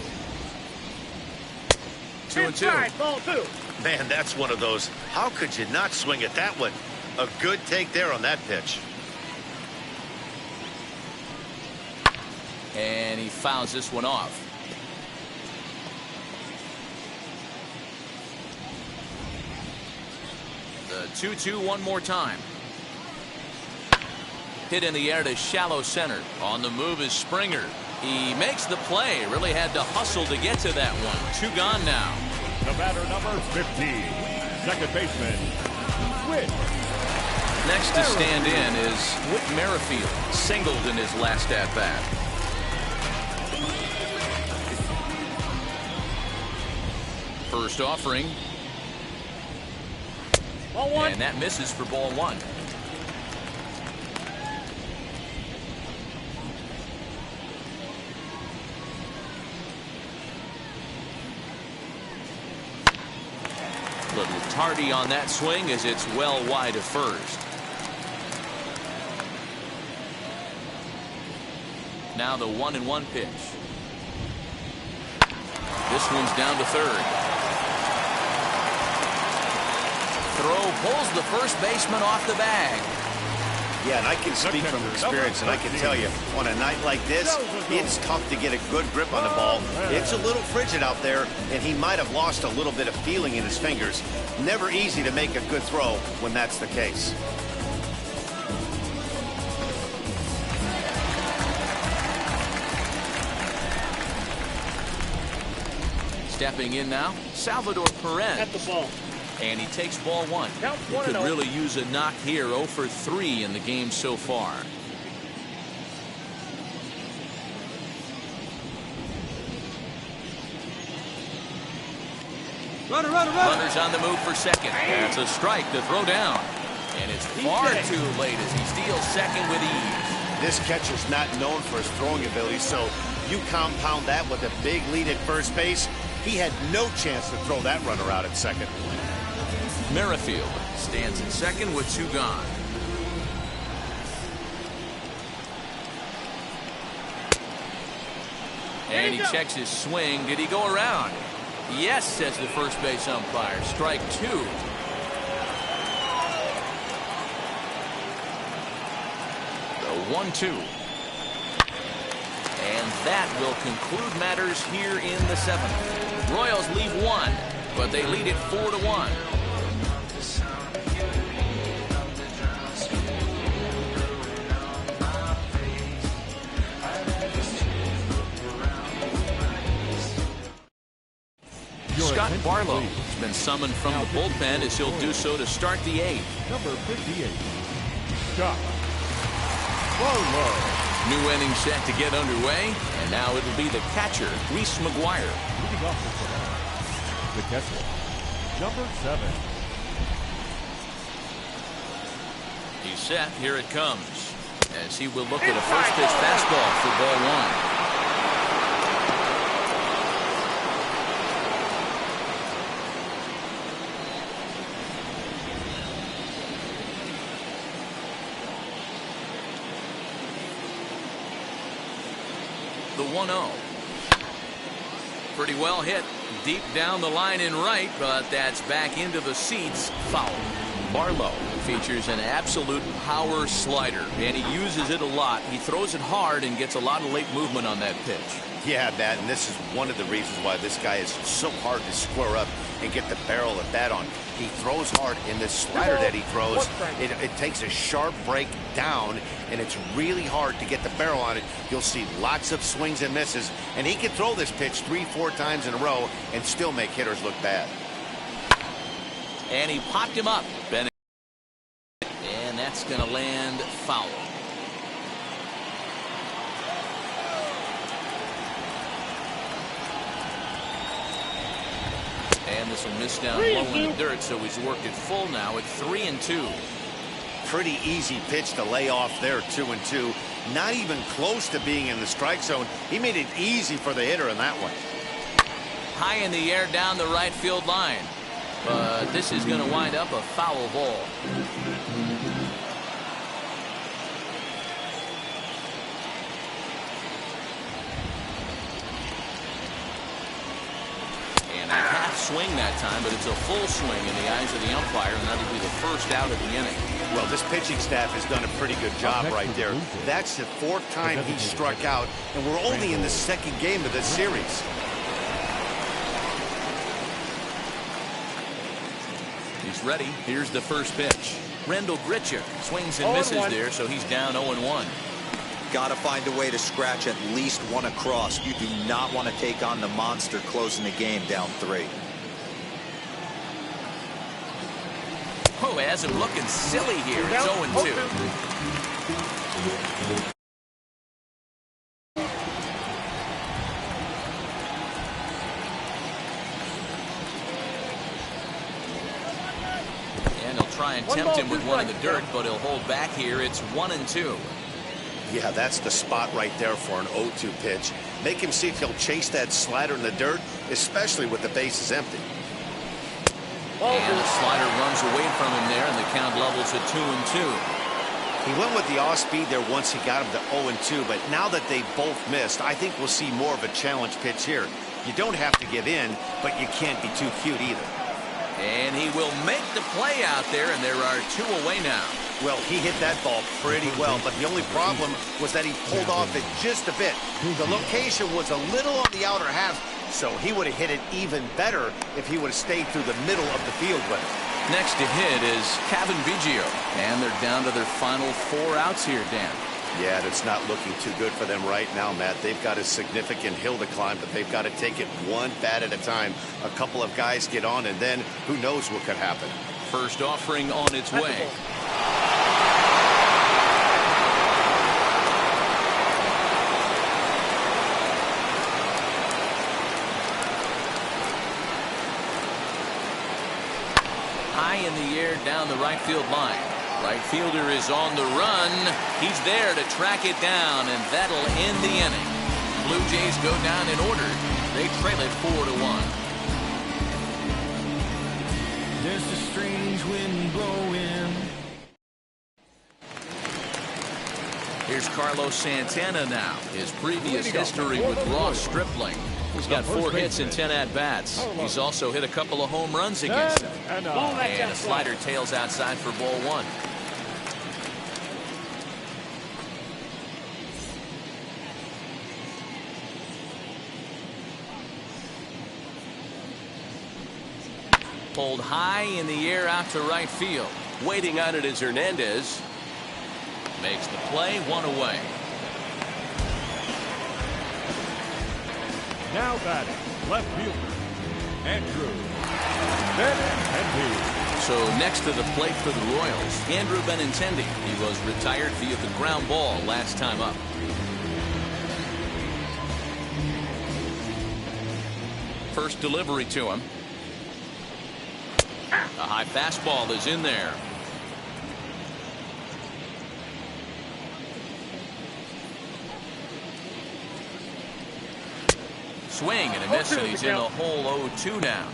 2-2. Ball 2. Man, that's one of those. How could you not swing at that one? A good take there on that pitch. And he fouls this one off. The 2-2 one more time. Hit in the air to shallow center. On the move is Springer. He makes the play. Really had to hustle to get to that one. 2 gone now. The batter, number 15, second baseman, Whit Next to stand in is Whit Merrifield, singled in his last at-bat. First offering. Ball one. And that misses for ball one. Little tardy on that swing as it's well wide of first. Now the 1-1 pitch. This one's down to third. Throw pulls the first baseman off the bag. Yeah, and I can speak from experience, and I can tell you, on a night like this, it's tough to get a good grip on the ball. It's a little frigid out there, and he might have lost a little bit of feeling in his fingers. Never easy to make a good throw when that's the case. Stepping in now, Salvador Perez. At the ball. And he takes ball one. Count He could really use a knock here. 0 for 3 in the game so far. Runners on the move for second. That's a strike to throw down. And it's far too late as he steals second with ease. This catcher's not known for his throwing ability, so you compound that with a big lead at first base. He had no chance to throw that runner out at second. Merrifield stands in second with 2 gone. And he checks his swing. Did he go around? Yes, says the first base umpire. Strike 2. The 1-2. And that will conclude matters here in the 7th. Royals leave 1, but they lead it 4-1. Scott Barlow has been summoned from the bullpen as he'll do so to start the 8th. Number 58, Scott Barlow. New inning set to get underway, and now it'll be the catcher, Reese McGuire. Leading off the catcher, number 7. He's set. Here it comes. As he will look at a first pitch fastball for ball 1. The 1-0. Pretty well hit deep down the line in right, but that's back into the seats. Foul. Barlow features an absolute power slider, and he uses it a lot. He throws it hard and gets a lot of late movement on that pitch. Yeah, Matt, and this is one of the reasons why this guy is so hard to square up and get the barrel of that on. He throws hard, and this slider that he throws, it takes a sharp break down, and it's really hard to get the barrel on it. You'll see lots of swings and misses, and he can throw this pitch 3-4 times in a row and still make hitters look bad. And he popped him up, Bennett. And that's going to land foul. And this will miss down low in the dirt, so he's worked it full now at 3-2. Pretty easy pitch to lay off there, 2-2. Not even close to being in the strike zone. He made it easy for the hitter in that one. High in the air down the right field line. But this is going to wind up a foul ball. And a half swing that time, but it's a full swing in the eyes of the umpire, and that'll be the first out of the inning. Well, this pitching staff has done a pretty good job right there. That's the 4th time he struck out, and we're only in the 2nd game of this series. He's ready. Here's the first pitch. Rendell Grichuk swings and misses there, so he's down 0-1. Got to find a way to scratch at least one across. You do not want to take on the monster closing the game down 3. Oh, throw has him looking silly here. It's 0-2. And he'll try and tempt him with one in the dirt, but he'll hold back here. It's 1-2. Yeah, that's the spot right there for an 0-2 pitch. Make him see if he'll chase that slider in the dirt, especially with the bases empty. And the slider runs away from him there, and the count levels at 2-2. He went with the off speed there once he got him to 0-2, but now that they both missed, I think we'll see more of a challenge pitch here. You don't have to give in, but you can't be too cute either. And he will make the play out there, and there are 2 away now. Well, he hit that ball pretty well, but the only problem was that he pulled off it just a bit. The location was a little on the outer half, so he would have hit it even better if he would have stayed through the middle of the field with it. Next to hit is Kevin Biggio, and they're down to their final 4 outs here, Dan. Yeah, that's not looking too good for them right now, Matt. They've got a significant hill to climb, but they've got to take it one bat at a time. A couple of guys get on, and then who knows what could happen. First offering on its way. High in the air down the right field line. Right fielder is on the run. He's there to track it down, and that'll end the inning. Blue Jays go down in order. They trail it 4-1. There's a strange wind blowing. Here's Carlos Santana now. His previous history with Ross Stripling. He's got 4 hits and 10 at-bats. He's also hit a couple of home runs against him. And a slider tails outside for ball 1. Pulled high in the air out to right field. Waiting on it is Hernandez. Makes the play, 1 away. Now batting, left fielder, Andrew Benintendi. So next to the plate for the Royals, Andrew Benintendi. He was retired via the ground ball last time up. First delivery to him. A high fastball is in there. Swing and a miss, and he's in the hole 0-2 now.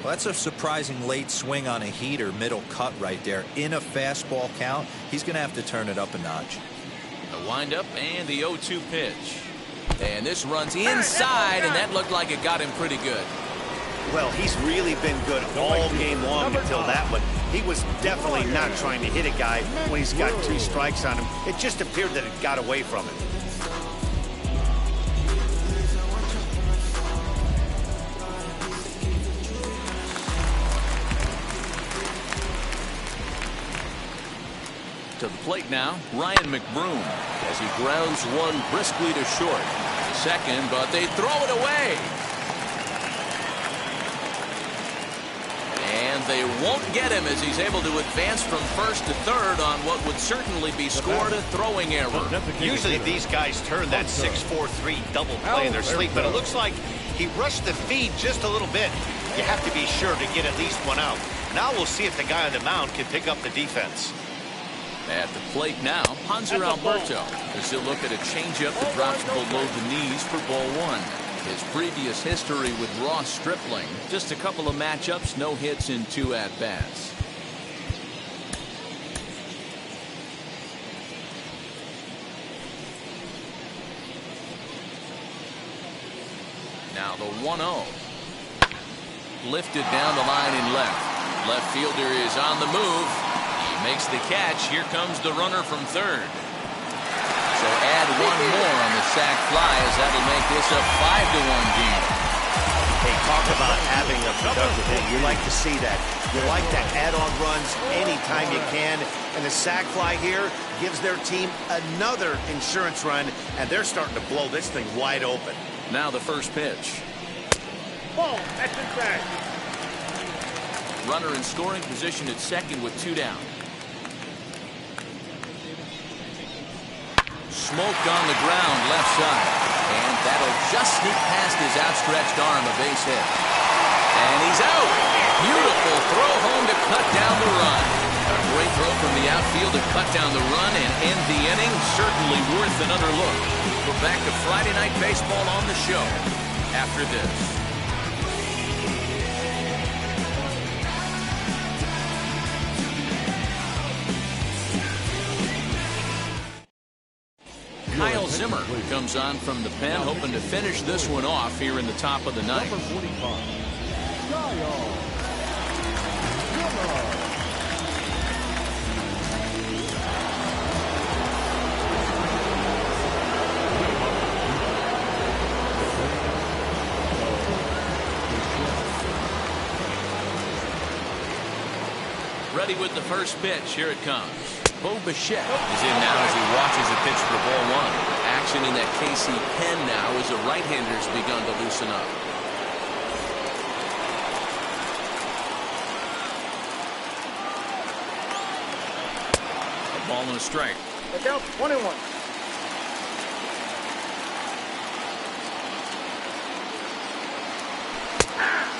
Well, that's a surprising late swing on a heater, middle cut right there. In a fastball count, he's going to have to turn it up a notch. The windup and the 0-2 pitch. And this runs inside, and that looked like it got him pretty good. Well, he's really been good all game long until that one. He was definitely not trying to hit a guy when he's got 2 strikes on him. It just appeared that it got away from him. To the plate now, Ryan McBroom, as he grounds one briskly to short. Second, but they throw it away. And they won't get him as he's able to advance from first to third on what would certainly be scored a throwing error. Usually these guys turn that 6-4-3 double play in their sleep, but it looks like he rushed the feed just a little bit. You have to be sure to get at least one out. Now we'll see if the guy on the mound can pick up the defense. At the plate now, Hanser Alberto as he'll look at a changeup that drops below the knees for ball 1. His previous history with Ross Stripling, just a couple of matchups, no hits in 2 at-bats. Now the 1-0. Lifted down the line in left. Left fielder is on the move. Makes the catch. Here comes the runner from third. So add 1 more on the sac fly as that'll make this a 5-1 game. Hey, talk about having a productive hit. You like to see that. You like to add on runs anytime you can. And the sac fly here gives their team another insurance run, and they're starting to blow this thing wide open. Now the first pitch. Ball, that's inside. Runner in scoring position at second with 2 down. Smoked on the ground left side. And that'll just sneak past his outstretched arm, a base hit. And he's out. Beautiful throw home to cut down the run. A great throw from the outfield to cut down the run and end the inning. Certainly worth another look. We're back to Friday Night Baseball on the show after this. Kyle Zimmer comes on from the pen, hoping to finish this one off here in the top of the ninth. Number 45, Kyle Zimmer. Ready with the first pitch. Here it comes. Bo Bichette is in now as he watches a pitch for ball 1. Action in that KC pen now as the right-hander's begun to loosen up. A ball and a strike. Look out, 1-1.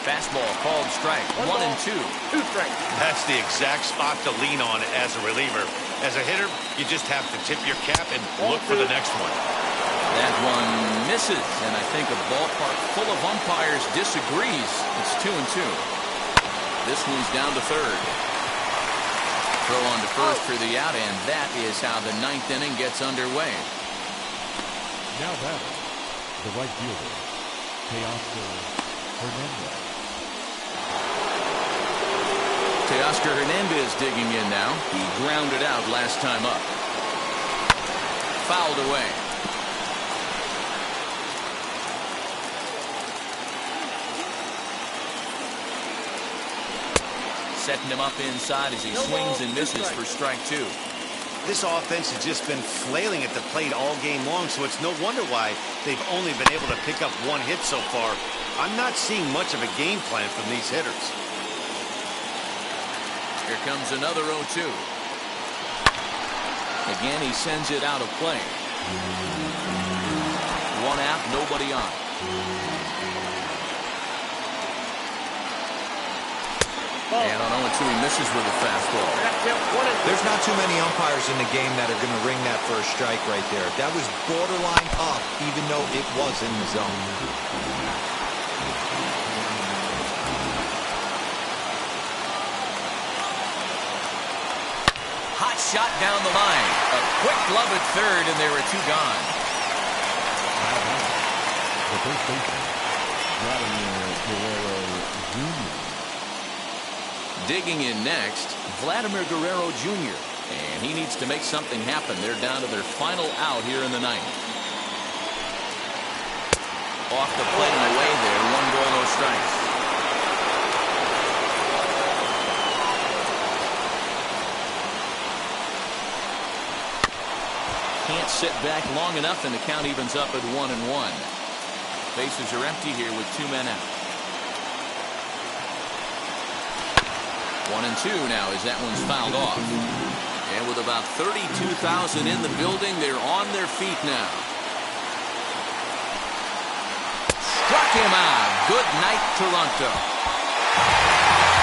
Fastball called strike. 1-2. 2 strikes. That's the exact spot to lean on as a reliever. As a hitter, you just have to tip your cap and look for the next one. That one misses, and I think a ballpark full of umpires disagrees. It's 2-2. This one's down to third. Throw on to first for the out, and that is how the ninth inning gets underway. Now batting, the right fielder, Teoscar Hernandez. Teoscar Hernandez digging in now. He grounded out last time up. Fouled away. Setting him up inside as he swings and misses for strike 2. This offense has just been flailing at the plate all game long, so it's no wonder why they've only been able to pick up 1 hit so far. I'm not seeing much of a game plan from these hitters. Here comes another 0-2. Again, he sends it out of play. 1 out, nobody on. And on 0-2, he misses with a fastball. There's not too many umpires in the game that are going to ring that for a strike right there. That was borderline up, even though it was in the zone. Hot shot down the line. A quick glove at third, and there are 2 gone. The first baseman, Vladimir Guerrero Jr. Digging in next, Vladimir Guerrero Jr. And he needs to make something happen. They're down to their final out here in the ninth. Off the plate and away there. 1 ball, no strikes. Can't sit back long enough, and the count evens up at 1-1. Bases are empty here with 2 men out. 1-2 now as that one's fouled off. And with about 32,000 in the building, they're on their feet now. Struck him out. Good night, Toronto.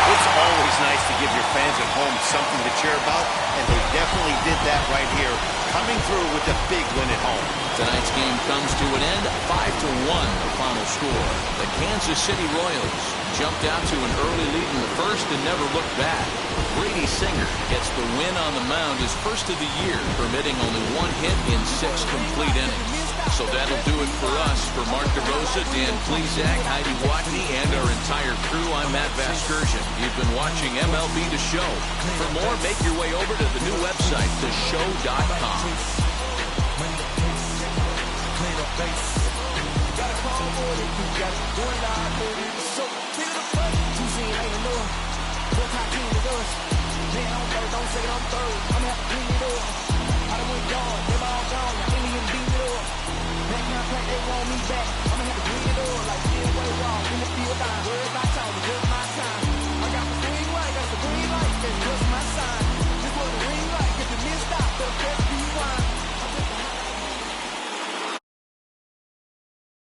It's always nice to give your fans at home something to cheer about, and they definitely did that right here, coming through with a big win at home. Tonight's game comes to an end, 5-1 the final score. The Kansas City Royals jumped out to an early lead in the first and never looked back. Brady Singer gets the win on the mound, his first of the year, permitting only 1 hit in 6 complete innings. So that'll do it for us. For Mark DeRosa, Dan Plesac, Heidi Watney, and our entire crew, I'm Matt Vasgersian. You've been watching MLB The Show. For more, make your way over to the new website, theshow.com. They want me back. I'm gonna have to bring it up.